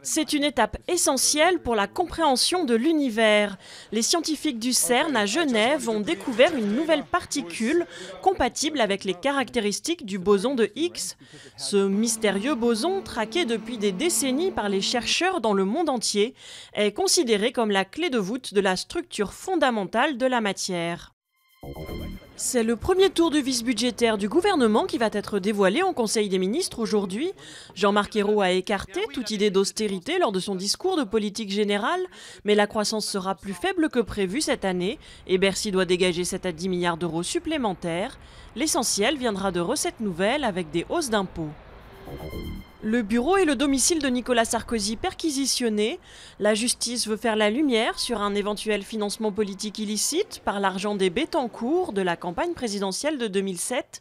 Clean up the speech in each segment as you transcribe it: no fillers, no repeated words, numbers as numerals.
C'est une étape essentielle pour la compréhension de l'univers. Les scientifiques du CERN à Genève ont découvert une nouvelle particule compatible avec les caractéristiques du boson de Higgs. Ce mystérieux boson, traqué depuis des décennies par les chercheurs dans le monde entier, est considéré comme la clé de voûte de la structure fondamentale de la matière. C'est le premier tour du vice budgétaire du gouvernement qui va être dévoilé en Conseil des ministres aujourd'hui. Jean-Marc Ayrault a écarté toute idée d'austérité lors de son discours de politique générale, mais la croissance sera plus faible que prévu cette année et Bercy doit dégager 7 à 10 milliards d'euros supplémentaires. L'essentiel viendra de recettes nouvelles avec des hausses d'impôts. Le bureau et le domicile de Nicolas Sarkozy perquisitionnés. La justice veut faire la lumière sur un éventuel financement politique illicite par l'argent des Bettencourt de la campagne présidentielle de 2007.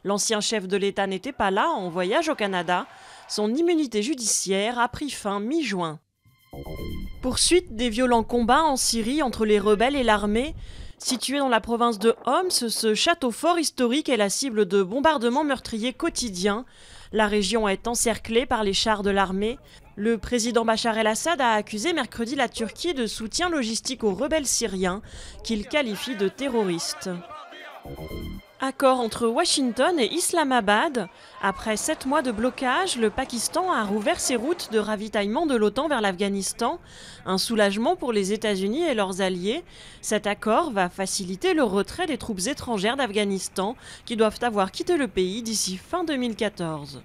L'ancien chef de l'État n'était pas là, en voyage au Canada. Son immunité judiciaire a pris fin mi-juin. Poursuite des violents combats en Syrie entre les rebelles et l'armée. Situé dans la province de Homs, ce château fort historique est la cible de bombardements meurtriers quotidiens. La région est encerclée par les chars de l'armée. Le président Bachar el-Assad a accusé mercredi la Turquie de soutien logistique aux rebelles syriens, qu'il qualifie de terroristes. Accord entre Washington et Islamabad. Après 7 mois de blocage, le Pakistan a rouvert ses routes de ravitaillement de l'OTAN vers l'Afghanistan. Un soulagement pour les États-Unis et leurs alliés. Cet accord va faciliter le retrait des troupes étrangères d'Afghanistan qui doivent avoir quitté le pays d'ici fin 2014.